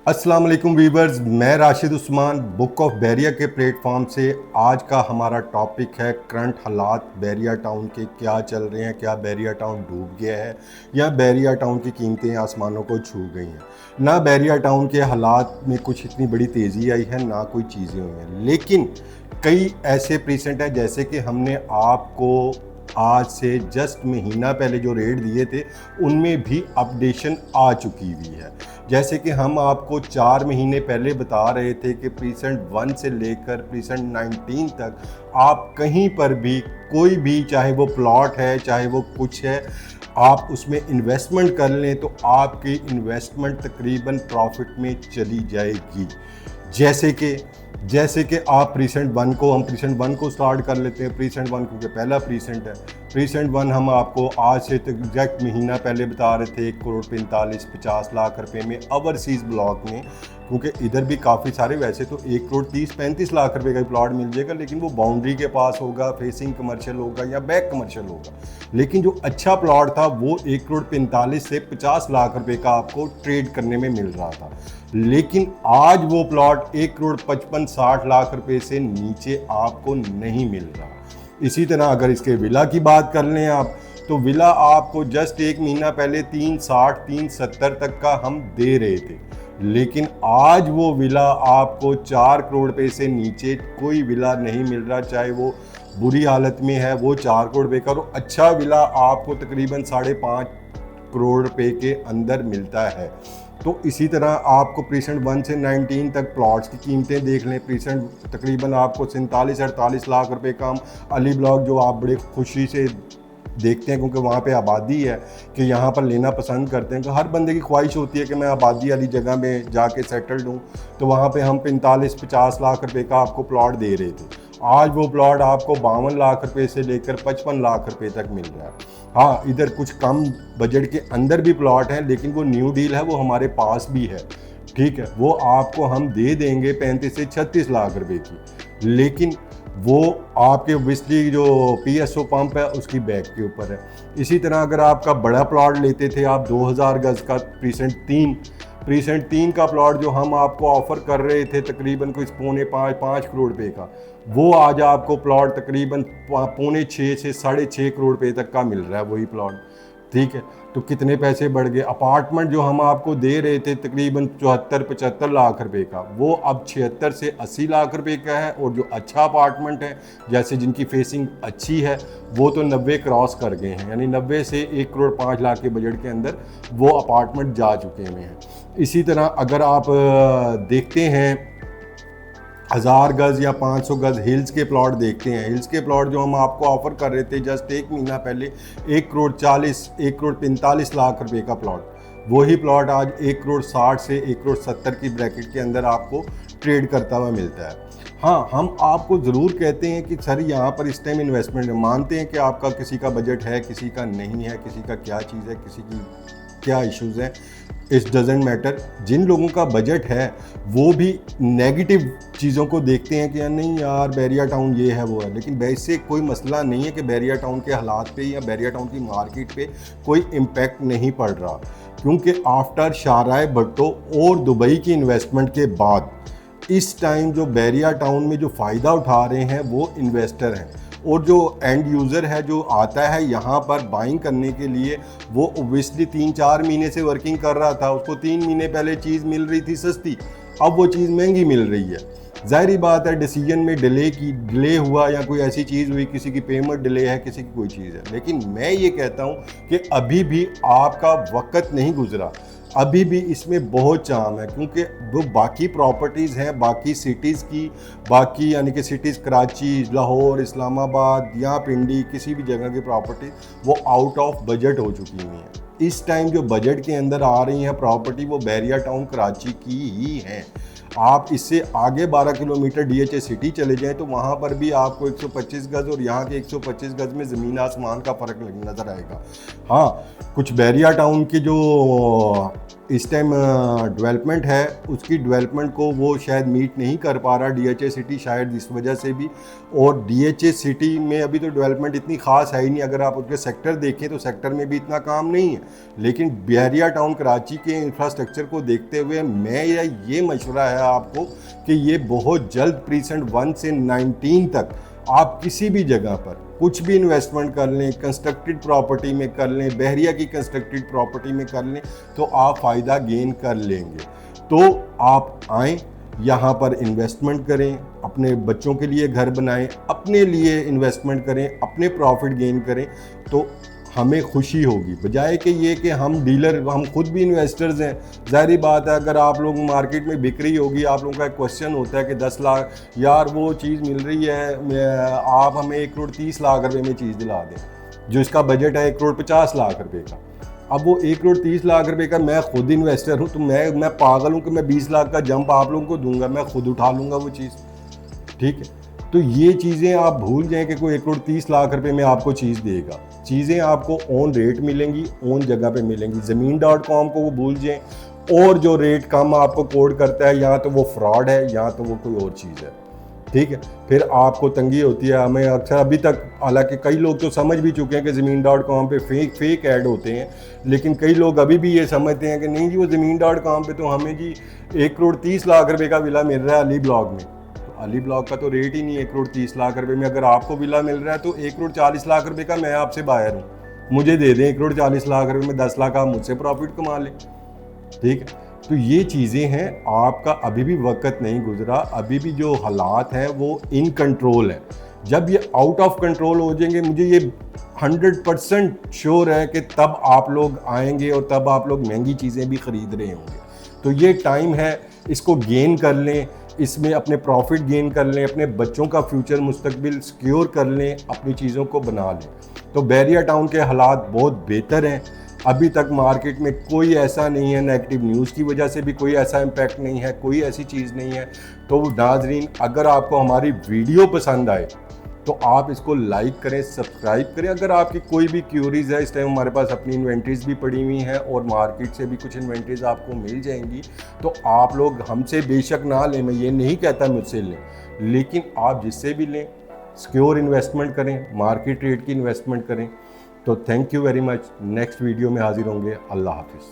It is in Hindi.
अस्सलाम वालेकुम वीवर्स, मैं राशिद उस्मान बुक ऑफ बैरिया के प्लेटफॉर्म से। आज का हमारा टॉपिक है करंट हालात बैरिया टाउन के क्या चल रहे हैं। क्या बैरिया टाउन डूब गया है या बैरिया टाउन की कीमतें आसमानों को छू गई हैं। ना बैरिया टाउन के हालात में कुछ इतनी बड़ी तेज़ी आई है, ना कोई चीज़ें हुई हैं, लेकिन कई ऐसे प्रीसेंट हैं जैसे कि हमने आपको आज से जस्ट महीना पहले जो रेट दिए थे उनमें भी अपडेशन आ चुकी हुई है। जैसे कि हम आपको 4 महीने पहले बता रहे थे कि प्रीसेंट 1 से लेकर प्रीसेंट 19 तक आप कहीं पर भी कोई भी, चाहे वो प्लॉट है चाहे वो कुछ है, आप उसमें इन्वेस्टमेंट कर लें तो आपकी इन्वेस्टमेंट तकरीबन प्रॉफिट में चली जाएगी। जैसे कि आप प्रीसेंट 1 को, हम प्रीसेंट 1 को स्टार्ट कर लेते हैं। प्रीसेंट 1 क्योंकि पहला प्रीसेंट है। प्रीसेंट 1 हम आपको आज से एग्जैक्ट महीना पहले बता रहे थे 1,45,50,00,000 रुपए में ओवरसीज़ ब्लॉक में, क्योंकि इधर भी काफ़ी सारे, वैसे तो 1,30,35,00,000 रुपए का प्लॉट मिल जाएगा, लेकिन वो बाउंड्री के पास होगा, फेसिंग कमर्शियल होगा या बैक कमर्शियल होगा। लेकिन जो अच्छा प्लॉट था वो 1,45,00,000 से 50,00,000 रुपए का आपको ट्रेड करने में मिल रहा था। लेकिन आज वो प्लॉट 1,55,60,00,000 रुपए से नीचे आपको नहीं मिल रहा। इसी तरह अगर इसके विला की बात कर लें आप, तो विला आपको जस्ट एक महीना पहले 360 370 तक का हम दे रहे थे, लेकिन आज वो विला आपको 4 करोड़ रुपए से नीचे कोई विला नहीं मिल रहा। चाहे वो बुरी हालत में है वो 4 करोड़ रुपए का, और अच्छा विला आपको तकरीबन 5.5 करोड़ रुपए के अंदर मिलता है। तो इसी तरह आपको प्रीसेंट 1 से 19 तक प्लॉट्स की कीमतें देख लें। प्रीसेंट तकरीबन आपको 47-48 लाख रुपए का अली ब्लॉक, जो आप बड़े खुशी से देखते हैं क्योंकि वहाँ पे आबादी है, कि यहाँ पर लेना पसंद करते हैं। तो हर बंदे की ख्वाहिश होती है कि मैं आबादी वाली जगह में जाके सेटल्ड हूँ। तो वहाँ पे हम 45-50 लाख रुपए का आपको प्लॉट दे रहे थे। आज वो प्लॉट आपको 52 लाख रुपए से लेकर 55 लाख रुपए तक मिल रहा है। हाँ, इधर कुछ कम बजट के अंदर भी प्लॉट हैं, लेकिन वो न्यू डील है, वो हमारे पास भी है। ठीक है, वो आपको हम दे देंगे 35 से 36 लाख रुपए की, लेकिन वो आपके बिजली जो PSO पंप है उसकी बैक के ऊपर है। इसी तरह अगर आपका बड़ा प्लॉट लेते थे आप 2000 गज का प्रीसेंट 3 का प्लॉट जो हम आपको ऑफर कर रहे थे तकरीबन कुछ 4.5 करोड़ रुपए का, वो आज आपको प्लॉट तकरीबन 5.5 से 6.5 करोड़ रुपए तक का मिल रहा है वही प्लॉट। ठीक है, तो कितने पैसे बढ़ गए। अपार्टमेंट जो हम आपको दे रहे थे तकरीबन 74-75 लाख रुपए का, वो अब 76 से 80 लाख रुपए का है। और जो अच्छा अपार्टमेंट है, जैसे जिनकी फेसिंग अच्छी है, वो तो 90 क्रॉस कर गए हैं, यानी 90 से 1,05,00,000 के बजट के अंदर वो अपार्टमेंट जा चुके हुए हैं। इसी तरह अगर आप देखते हैं 1000 गज या 500 गज हिल्स के प्लॉट देखते हैं, हिल्स के प्लॉट जो हम आपको ऑफर कर रहे थे जस्ट एक महीना पहले 1,45,00,000 रुपए का प्लॉट, वही प्लॉट आज 1,60,00,000 से 1,70,00,000 की ब्रैकेट के अंदर आपको ट्रेड करता हुआ मिलता है। हाँ, हम आपको ज़रूर कहते हैं कि सर यहाँ पर इस टाइम इन्वेस्टमेंट, मानते हैं कि आपका किसी का बजट है, किसी का नहीं है, किसी का क्या चीज़ है, किसी की क्या इश्यूज़ हैं, इट्स डजेंट मैटर। जिन लोगों का बजट है वो भी नेगेटिव चीज़ों को देखते हैं कि यार नहीं यार बैरिया टाउन ये है वो है, लेकिन वैसे कोई मसला नहीं है कि बैरिया टाउन के हालात पे या बैरिया टाउन की मार्केट पे कोई इम्पैक्ट नहीं पड़ रहा, क्योंकि आफ्टर शाहराय भट्टो और दुबई की इन्वेस्टमेंट के बाद इस टाइम जो बैरिया टाउन में जो फ़ायदा उठा रहे हैं वो इन्वेस्टर हैं, और जो एंड यूज़र है जो आता है यहाँ पर बाइंग करने के लिए, वो ओबियसली 3-4 महीने से वर्किंग कर रहा था, उसको 3 महीने पहले चीज़ मिल रही थी सस्ती, अब वो चीज़ महंगी मिल रही है। ज़ाहिर बात है डिसीजन में डिले हुआ या कोई ऐसी चीज़ हुई, किसी की पेमेंट डिले है, किसी की कोई चीज़ है, लेकिन मैं ये कहता हूँ कि अभी भी आपका वक्त नहीं गुजरा, अभी भी इसमें बहुत चाम है, क्योंकि वो बाकी प्रॉपर्टीज़ हैं बाकी सिटीज़ की, बाकी यानी कि सिटीज़ कराची, लाहौर, इस्लामाबाद या पिंडी, किसी भी जगह की प्रॉपर्टी वो आउट ऑफ बजट हो चुकी हुई हैं। इस टाइम जो बजट के अंदर आ रही हैं प्रॉपर्टी वो बैरिया टाउन कराची की ही हैं। आप इससे आगे 12 किलोमीटर DHA सिटी चले जाएं तो वहाँ पर भी आपको 125 गज और यहाँ के 125 गज में ज़मीन आसमान का फ़र्क नज़र आएगा। हाँ, कुछ बैरिया टाउन के जो इस टाइम डेवलपमेंट है, उसकी डेवलपमेंट को वो शायद मीट नहीं कर पा रहा DHA सिटी, शायद इस वजह से भी। और DHA सिटी में अभी तो डेवलपमेंट इतनी ख़ास है ही नहीं, अगर आप उसके सेक्टर देखें तो सेक्टर में भी इतना काम नहीं है। लेकिन बहरिया टाउन कराची के इंफ्रास्ट्रक्चर को देखते हुए ये मशवरा है आपको कि ये बहुत जल्द प्रीसेंट 1 से 19 तक आप किसी भी जगह पर कुछ भी इन्वेस्टमेंट कर लें, कंस्ट्रक्टेड प्रॉपर्टी में कर लें, बहरिया की कंस्ट्रक्टेड प्रॉपर्टी में कर लें, तो आप फ़ायदा गेन कर लेंगे। तो आप आएँ, यहाँ पर इन्वेस्टमेंट करें, अपने बच्चों के लिए घर बनाएं, अपने लिए इन्वेस्टमेंट करें, अपने प्रॉफिट गेन करें, तो हमें खुशी होगी। बजाय कि ये कि हम डीलर, हम खुद भी इन्वेस्टर्स हैं। ज़ाहिर बात है, अगर आप लोग मार्केट में बिक रही होगी, आप लोगों का एक क्वेश्चन होता है कि 10 लाख यार वो चीज़ मिल रही है, आप हमें 1 करोड़ 30 लाख रुपए में चीज़ दिला दें, जो इसका बजट है 1 करोड़ 50 लाख रुपए का। अब वो 1 करोड़ 30 लाख रुपए का, मैं खुद इन्वेस्टर हूँ, तो मैं पागल हूँ कि मैं 20 लाख का जंप आप लोगों को दूंगा, मैं खुद उठा लूँगा वो चीज़। ठीक है, तो ये चीज़ें आप भूल जाएं कि कोई 1 करोड़ 30 लाख रुपए में आपको चीज़ देगा। चीज़ें आपको ऑन रेट मिलेंगी, ऑन जगह पे मिलेंगी। ज़मीन.com को वो भूल जाएं, और जो रेट कम आपको कोड करता है, या तो वो फ्रॉड है या तो वो कोई और चीज़ है। ठीक है, फिर आपको तंगी होती है। हमें अक्सर अभी तक, हालांकि कई लोग तो समझ भी चुके हैं कि ज़मीन.com पे फेक ऐड होते हैं, लेकिन कई लोग अभी भी ये समझते हैं कि नहीं जी वो ज़मीन.com पे तो हमें जी 1 करोड़ 30 लाख रुपए का विला मिल रहा है अली ब्लॉक में। अली ब्लॉक का तो रेट ही नहीं है 1 करोड़ 30 लाख रुपए में। अगर आपको विला मिल रहा है तो 1 करोड़ 40 लाख रुपए का मैं आपसे बायर हूँ, मुझे दे दें 1 करोड़ 40 लाख रुपए में, 10 लाख आप मुझसे प्रॉफिट कमा लें। ठीक है, तो ये चीज़ें हैं। आपका अभी भी वक्त नहीं गुजरा, अभी भी जो हालात हैं वो इन कंट्रोल है। जब ये आउट ऑफ कंट्रोल हो जाएंगे, मुझे ये 100% श्योर है कि तब आप लोग आएंगे और तब आप लोग महंगी चीज़ें भी ख़रीद रहे होंगे। तो ये टाइम है, इसको गेन कर लें, इसमें अपने प्रॉफिट गेन कर लें, अपने बच्चों का फ्यूचर मुस्तकबिल सिक्योर कर लें, अपनी चीज़ों को बना लें। तो बहरिया टाउन के हालात बहुत बेहतर हैं। अभी तक मार्केट में कोई ऐसा नहीं है, नेगेटिव न्यूज़ की वजह से भी कोई ऐसा इम्पैक्ट नहीं है, कोई ऐसी चीज़ नहीं है। तो नाजरीन, अगर आपको हमारी वीडियो पसंद आए तो आप इसको लाइक करें, सब्सक्राइब करें। अगर आपकी कोई भी क्यूरीज है, इस टाइम हमारे पास अपनी इन्वेंट्रीज भी पड़ी हुई हैं और मार्केट से भी कुछ इन्वेंट्रीज आपको मिल जाएंगी, तो आप लोग हमसे बेशक ना लें, मैं ये नहीं कहता मुझसे लें, लेकिन आप जिससे भी लें सिक्योर इन्वेस्टमेंट करें, मार्केट रेट की इन्वेस्टमेंट करें। तो thank you very much. Next video में हाजिर होंगे। अल्लाह हाफिज़।